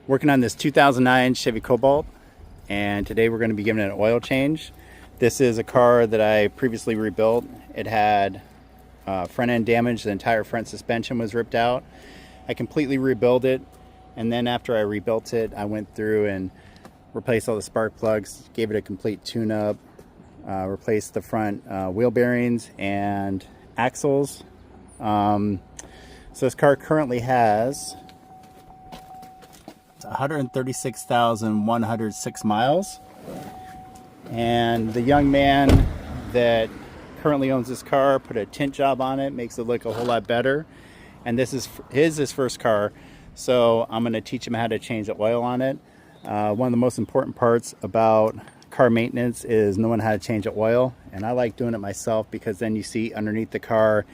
Working on this 2009 Chevy Cobalt, and today we're going to be giving it an oil change. This is a car that I previously rebuilt. It had front end damage. The entire front suspension was ripped out. I completely rebuilt it, and then after I rebuilt it, I went through and replaced all the spark plugs, gave it a complete tune-up, replaced the front wheel bearings and axles. So this car currently has 136,106 miles, and the young man that currently owns this car put a tint job on it, makes it look a whole lot better. And this is his first car, so I'm going to teach him how to change the oil on it. One of the most important parts about car maintenance is knowing how to change the oil, and I like doing it myself because then you see underneath the car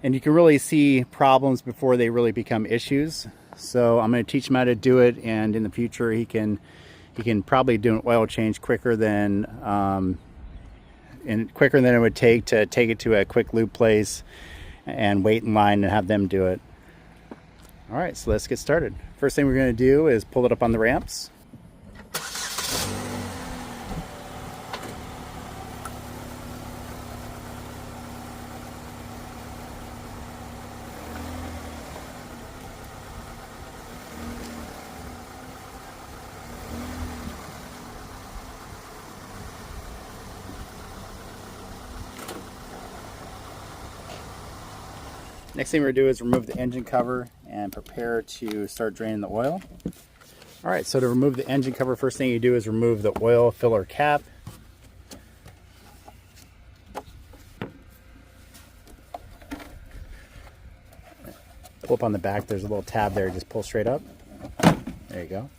and you can really see problems before they really become issues. So I'm going to teach him how to do it, and in the future he can probably do an oil change quicker than it would take to take it to a quick lube place and wait in line and have them do it. All right, so let's get started. First thing we're going to do is pull it up on the ramps. Next thing we're going to do is remove the engine cover and prepare to start draining the oil. All right, so to remove the engine cover, first thing you do is remove the oil filler cap. Pull up on the back, there's a little tab there, just pull straight up. There you go.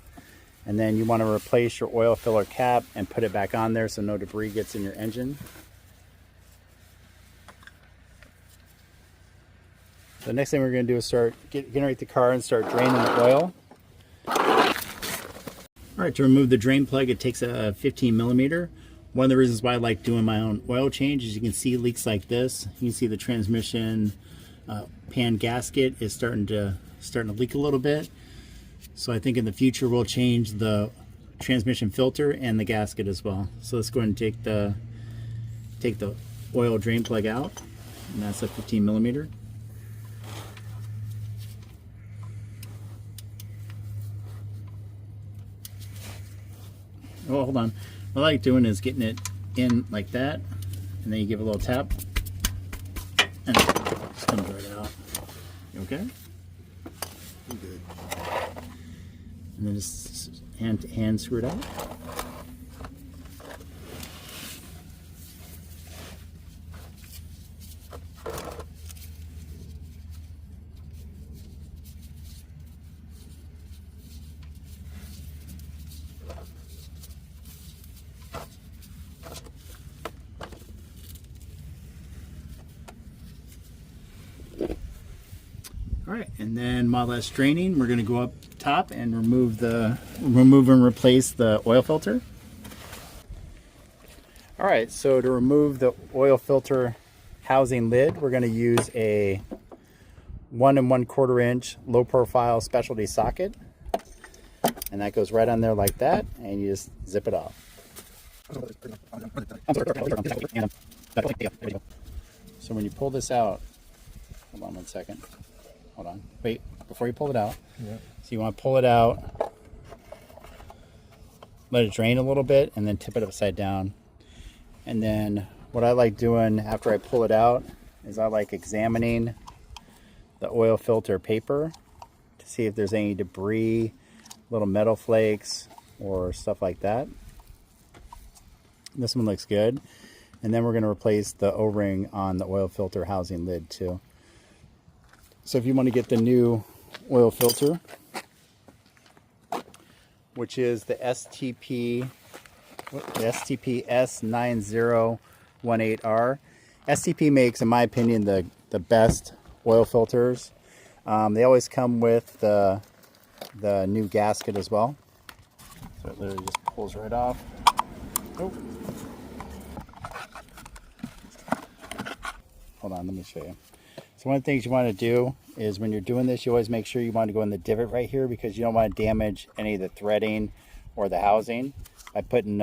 And then you want to replace your oil filler cap and put it back on there so no debris gets in your engine. The next thing we're going to do is generate the car and start draining the oil. All right, to remove the drain plug, it takes a 15 millimeter. One of the reasons why I like doing my own oil change is you can see leaks like this. You can see the transmission pan gasket is starting to leak a little bit. So I think in the future we'll change the transmission filter and the gasket as well. So let's go ahead and take the oil drain plug out, and that's a 15 millimeter. Oh, hold on. What I like doing is getting it in like that, and then you give it a little tap, and it just comes right out. You okay? I'm good. And then just hand screw it out. All right, and then while that's draining, we're going to go up top and remove and replace the oil filter. All right, so to remove the oil filter housing lid, we're going to use a 1 1/4 inch low profile specialty socket, and that goes right on there like that, and you just zip it off. So when you pull this out, hold on one second. Hold on. Wait, before you pull it out. Yeah. So you want to pull it out, let it drain a little bit, and then tip it upside down. And then what I like doing after I pull it out is I like examining the oil filter paper to see if there's any debris, little metal flakes, or stuff like that. This one looks good. And then we're going to replace the O-ring on the oil filter housing lid too. So if you want to get the new oil filter, which is the STP S9018R. STP makes, in my opinion, the best oil filters. They always come with the new gasket as well. So it literally just pulls right off. Oh. Hold on, let me show you. So one of the things you want to do is when you're doing this, you always make sure you want to go in the divot right here because you don't want to damage any of the threading or the housing by putting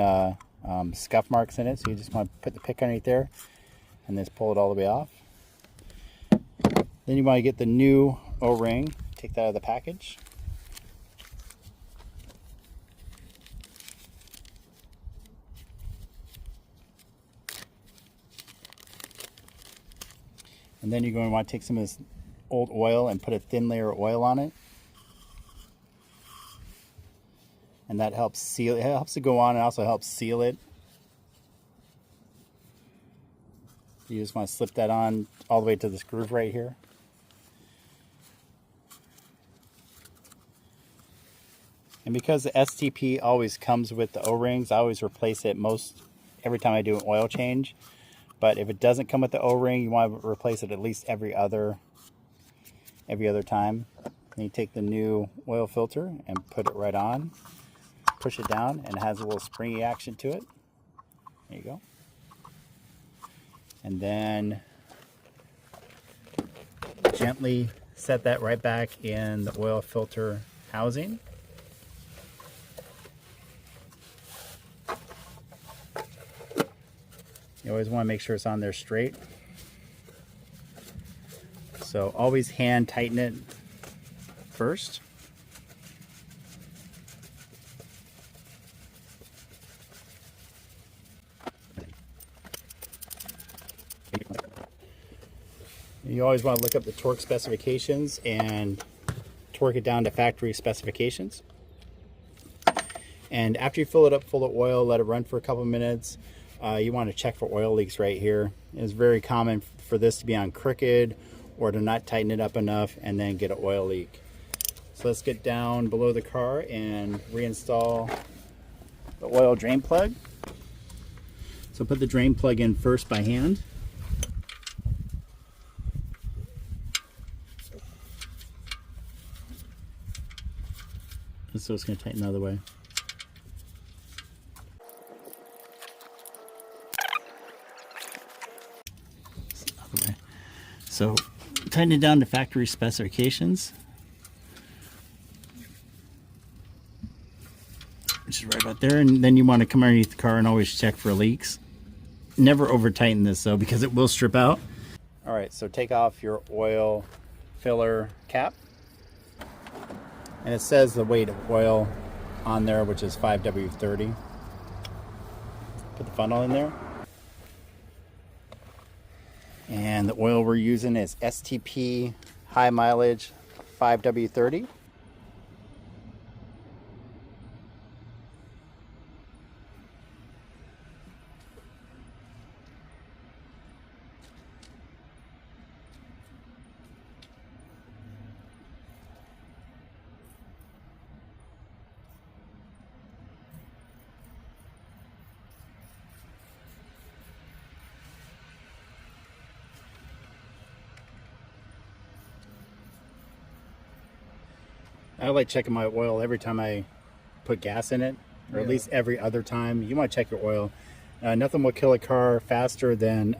scuff marks in it. So you just want to put the pick underneath there and just pull it all the way off. Then you want to get the new O-ring, take that out of the package. And then you're going to want to take some of this old oil and put a thin layer of oil on it. And that helps seal it. It helps it go on and also helps seal it. You just want to slip that on all the way to this groove right here. And because the STP always comes with the O-rings, I always replace it every time I do an oil change. But if it doesn't come with the O-ring, you want to replace it at least every other time. Then you take the new oil filter and put it right on. Push it down, and it has a little springy action to it. There you go. And then gently set that right back in the oil filter housing. You always want to make sure it's on there straight. So always hand tighten it first. You always want to look up the torque specifications and torque it down to factory specifications. And after you fill it up full of oil, let it run for a couple minutes. You want to check for oil leaks right here. It's very common for this to be on crooked or to not tighten it up enough and then get an oil leak. So let's get down below the car and reinstall the oil drain plug. So put the drain plug in first by hand. So it's going to tighten the other way. So tighten it down to factory specifications, which is right about there. And then you want to come underneath the car and always check for leaks. Never over tighten this though, because it will strip out. All right, so take off your oil filler cap. And it says the weight of oil on there, which is 5W30. Put the funnel in there. And the oil we're using is STP high mileage 5W30. I like checking my oil every time I put gas in it, or at least every other time. You want to check your oil. Nothing will kill a car faster than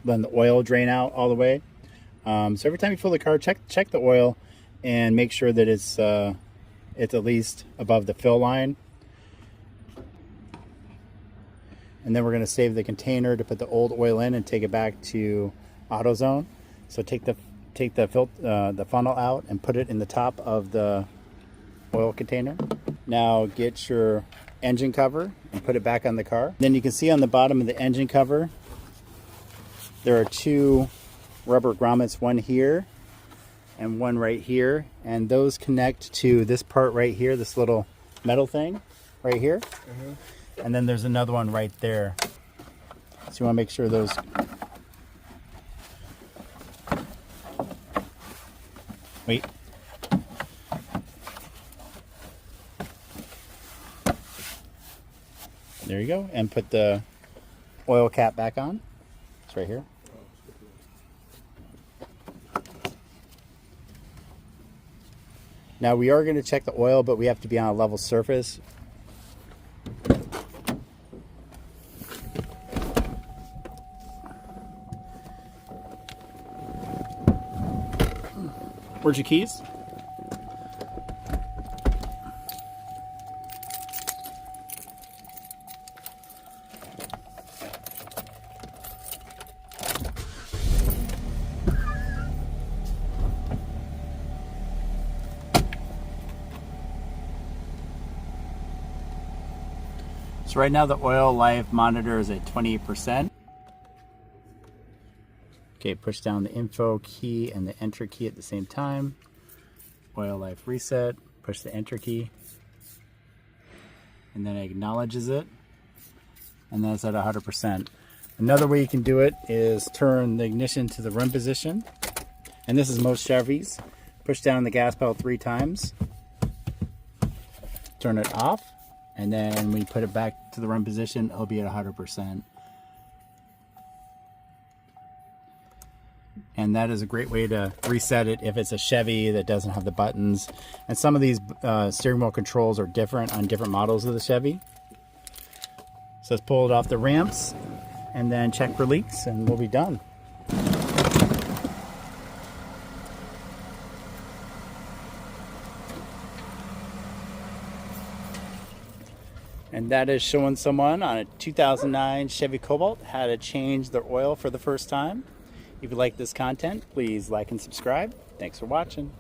the oil drain out all the way. So every time you fill the car, check the oil and make sure that it's at least above the fill line. And then we're going to save the container to put the old oil in and take it back to AutoZone. So take the funnel out and put it in the top of the oil container. Now get your engine cover and put it back on the car. Then you can see on the bottom of the engine cover there are two rubber grommets, one here and one right here, and those connect to this part right here, this little metal thing right here. And then there's another one right there. So you want to make sure those wait. There you go. And put the oil cap back on. It's right here. Now we are going to check the oil, but we have to be on a level surface. Where's your keys? So right now the oil life monitor is at 28%. Okay, push down the info key and the enter key at the same time. Oil life reset, push the enter key. And then it acknowledges it. And then it's at 100%. Another way you can do it is turn the ignition to the run position. And this is most Chevys. Push down the gas pedal 3 times. Turn it off. And then when you put it back to the run position, it'll be at 100%. And that is a great way to reset it if it's a Chevy that doesn't have the buttons. And some of these steering wheel controls are different on different models of the Chevy. So let's pull it off the ramps and then check for leaks and we'll be done. And that is showing someone on a 2009 Chevy Cobalt how to change their oil for the first time. If you like this content, please like and subscribe. Thanks for watching.